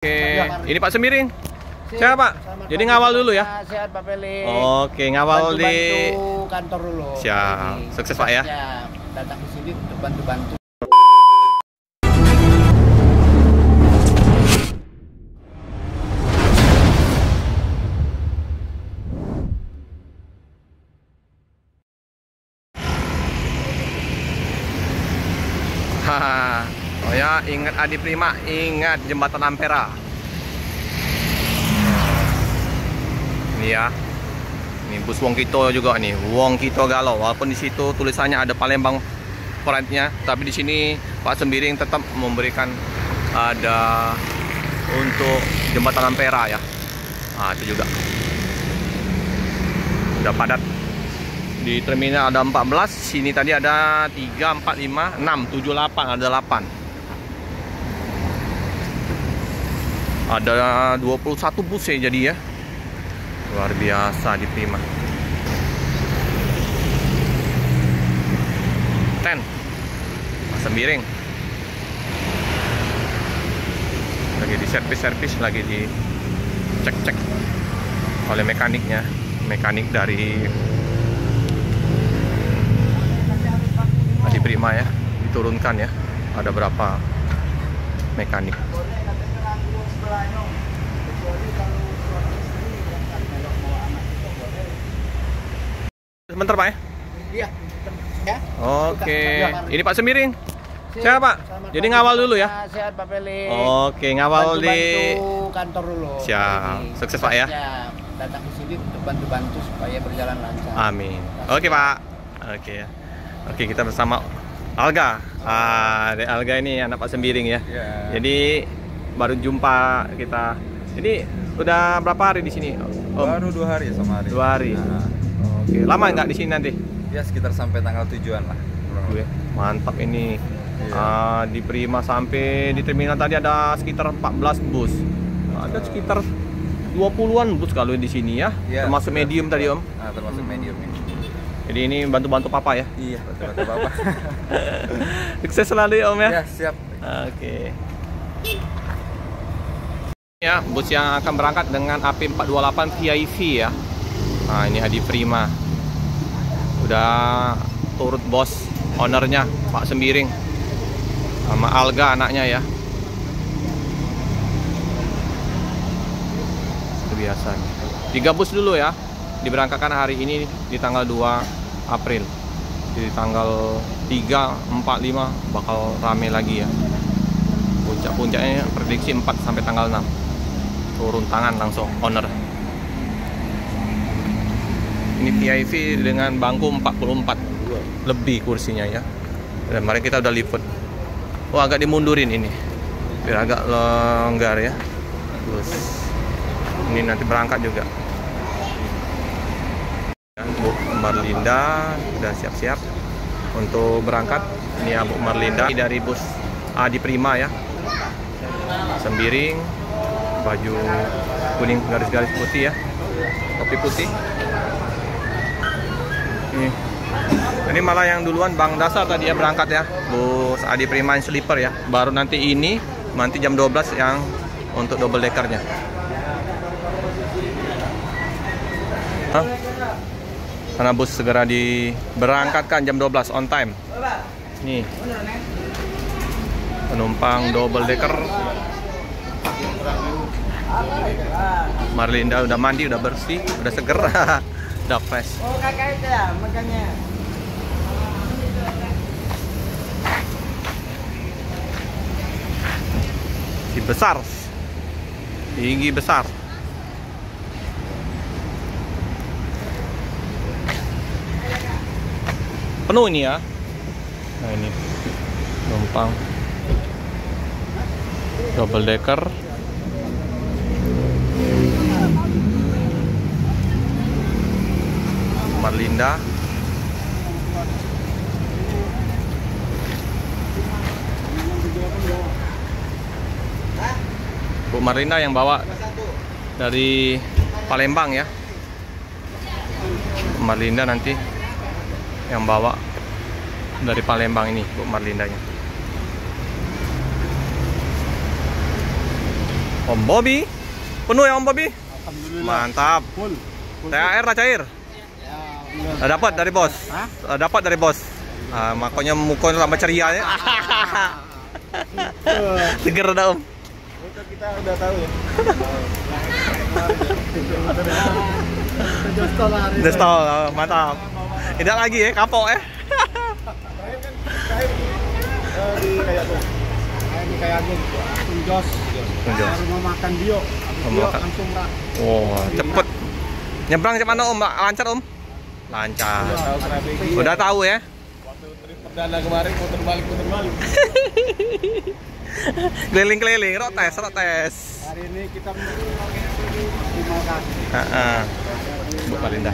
Oke, ini Pak Sembiring. Siap Pak. Jadi ngawal dulu ya. Sehat Pak Peli. Oke, ngawal di kantor dulu. Siap. Sukses Pak ya. Siap. Datang ke sini untuk bantu-bantu. Haha. Oh ya, ingat Adi Prima, ingat jembatan Ampera. Ini ya. Ini bus Wong Kito juga nih, Wong Kito Galau. Walaupun di situ tulisannya ada Palembang Front-nya, tapi di sini Pak Sembiring tetap memberikan ada untuk jembatan Ampera ya. Nah, itu juga. Udah padat. Di terminal ada 14, sini tadi ada 3, 4, 5, 6, 7, 8, ada 8. Ada 21 bus ya jadi ya. Luar biasa di Prima. Pak Sembiring. Lagi di servis, lagi di cek oleh mekaniknya. Mekanik dari Adi Prima ya, diturunkan ya. Ada berapa mekanik. Sebentar Pak ya. Iya. Ya. Oke. Ini Pak Sembiring. Siap Pak. Jadi ngawal dulu ya. Sehat Pak Peli. Oke, ngawal di kantor dulu. Siap. Sukses Pak ya. Siap. Datang ke sini untuk bantu-bantu supaya berjalan lancar. Amin. Oke Pak. Oke ya. Oke, kita bersama Alga. Alga ini anak Pak Sembiring ya. Ya. Jadi baru jumpa kita. Ini udah berapa hari di sini? Baru 2 hari sama hari. 2 hari. Nah, Oke, lama nggak di sini nanti? ya sekitar sampai tanggal tujuan lah. Mantap ini. Iya. Di Prima sampai di terminal tadi ada sekitar 14 bus. Ada sekitar 20-an bus kalau di sini ya. Iya, Termasuk medium tadi Om. Nah, termasuk medium ini. Jadi ini bantu-bantu Papa ya. Iya, betul Bapak. Sukses selalu ya Om ya. Ya, siap. Oke. Ya, bus yang akan berangkat dengan AP428 VIP ya. Nah, ini Adi Prima. Udah turut bos ownernya Pak Sembiring sama Alga anaknya ya. Itu biasa nih. 3 bus dulu ya. Diberangkatkan hari ini di tanggal 2 April. Di tanggal 3, 4, 5 bakal rame lagi ya. Puncak-puncaknya prediksi 4 sampai tanggal 6. Turun tangan langsung owner. Ini VIP dengan bangku 44 lebih kursinya ya. Dan kemarin kita udah lipat. Oh, agak dimundurin ini biar agak longgar ya. Terus ini nanti berangkat juga. Bu Marlinda udah siap-siap untuk berangkat. Ini ya Bu Marlinda dari bus Adi Prima ya. Sembiring, baju kuning garis-garis putih ya, topi putih. Ini malah yang duluan Bang Dasar tadi ya berangkat ya, bus Adi Prima sleeper ya. Baru nanti jam 12 yang untuk double deckernya. Karena bus segera diberangkatkan jam 12 on time. Nih penumpang double decker. Marlinda udah mandi, udah bersih, udah seger, udah fresh. Oh, kakak itu ya, makanya. Si besar, tinggi besar. Penuh ini ya. Nah ini penumpang double decker. Marlinda. Bu Marlinda yang bawa dari Palembang ya. Marlinda nanti yang bawa dari Palembang ini Bu Marlindanya. Om Bobby. Penuh ya Om Bobby? Alhamdulillah. Mantap. Full. THR lah cair. Ya, Dapat dari bos. Hah? Dapat dari bos. Makanya muka tambah ceria ya. Seger dah Om. Itu kita udah tahu ya. Destol, mantap. Tidak lagi ya, kapok ya. Di kayak tuh. Kayak Agung, langsung jos. Baru mau makan bio. Habis bio langsung rak. Wah, cepet. Nyebrang macam mana Om? Lancar Om? Lancar. Udah tahu ya? Waktu trip perdana kemarin putar balik. Keliling-keliling, rotes. Hari ini kita maksimalkan. Bu Marlinda.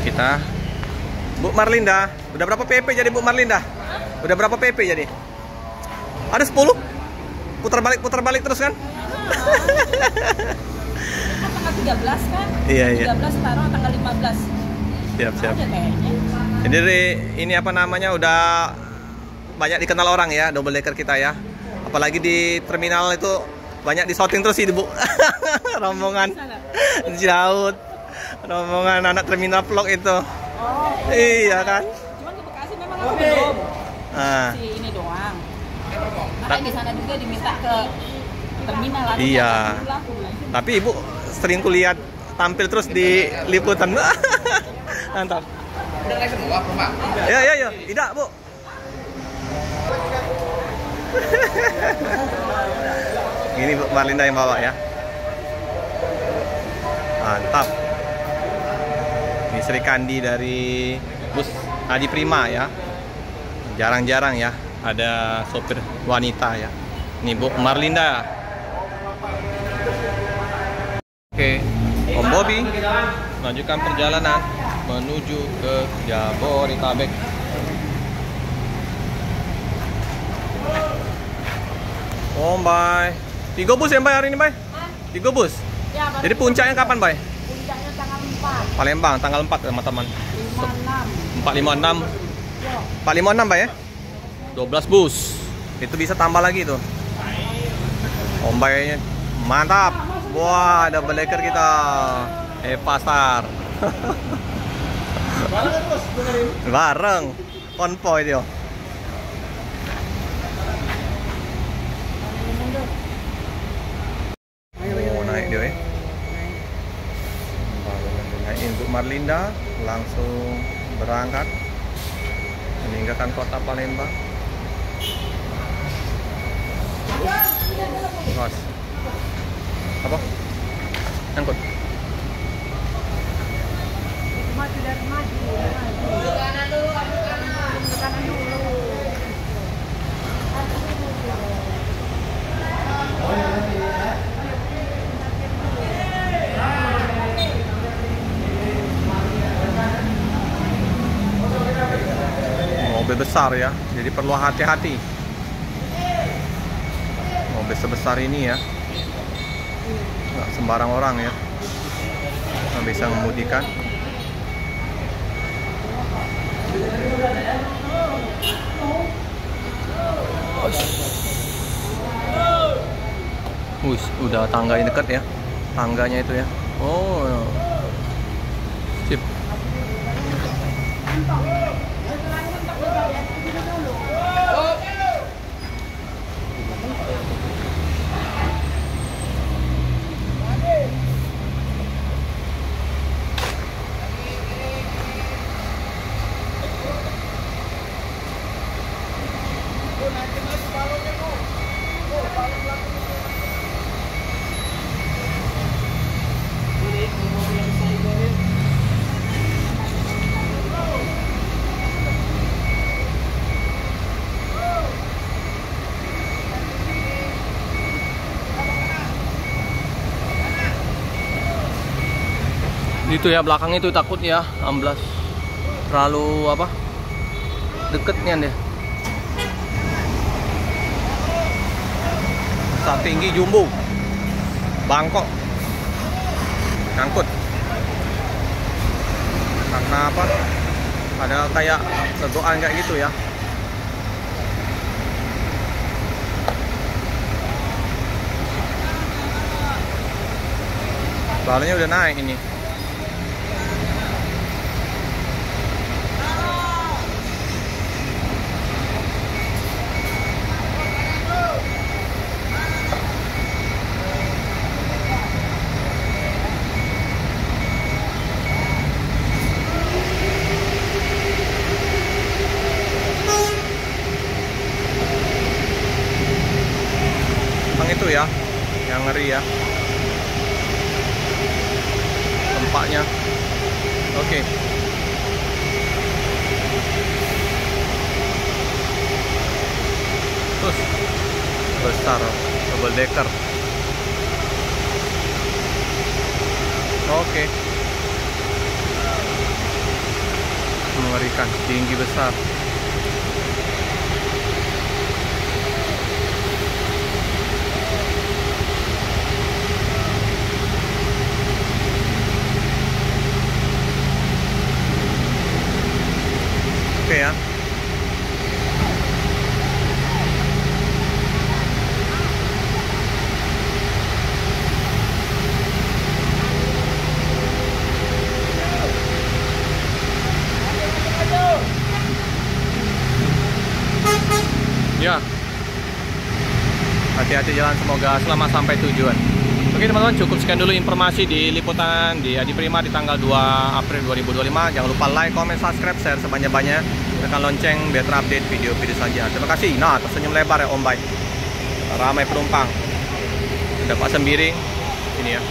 Kita Bu Marlinda, udah berapa PP jadi Bu Marlinda? Udah berapa PP jadi? Ada 10? Putar balik terus kan? Tanggal 13 kan? Iya. 13 taruh tanggal 15. Siap. Ada kayaknya. Jadi ini apa namanya udah banyak dikenal orang ya, double decker kita ya. Apalagi di terminal itu banyak di-shooting terus sih Bu. Rombongan jauh. Rombongan anak terminal vlog itu. Oh. Iya kan? Cuman ke Bekasi memang aku belum. Ah. Si ini doang. Makanya di sana juga diminta ke terminal lah. Iya. Tapi Ibu sering kulihat tampil terus di liputan. Mantap. Ya. Tidak, Bu. Ini Bu Marlinda yang bawa ya. Mantap. Ini Sri Kandi dari bus Adi Prima ya. Jarang-jarang ya ada sopir wanita ya. Ini Bu Marlinda. Oke, Om Bobby lanjutkan perjalanan menuju ke Jabodetabek. Om Bay, 3 bus ya Bay hari ini Bay? 3 bus? Ya, Jadi puncaknya kapan Bay? puncaknya tanggal 4. Palembang tanggal 4 teman-teman. 56. 456. Yo. 456 Bay ya? 12 bus. Itu bisa tambah lagi tuh. Om Bay mantap. Wah, double decker kita. Pasar. Bareng. Konvoy dia. Oh, naik dia ya. Naikin Bu Marlinda langsung berangkat meninggalkan kota Palembang. Bos. Apa? Angkut. Maju dari maju. Ke kanan dulu, ke kanan dulu. Mobil besar ya, jadi perlu hati-hati. Mobil sebesar ini ya, nggak sembarang orang ya, nggak bisa mengemudikan. Udah tangganya dekat ya, tangganya itu ya. Oh, sip. Itu ya belakang itu takut ya amblas, terlalu apa deketnya deh. Saat tinggi jumbo Bangkok ngangkut karena apa, ada kayak tegukan kayak gitu ya. Balonnya udah naik ini. Itu ya yang ngeri ya tempatnya. Oke. Terus besar double decker. Oke. Mengerikan, tinggi besar. Oke ya. Ya. Hati-hati jalan, semoga selamat sampai tujuan. Oke teman-teman, cukup sekian dulu informasi di liputan di Adi Prima di tanggal 2 April 2025. Jangan lupa like, comment, subscribe, share sebanyak-banyak, tekan lonceng biar terupdate video-video selanjutnya. Terima kasih. Nah, tersenyum lebar ya Om Bay. Ramai penumpang. Ada Pak Sembiring ini ya.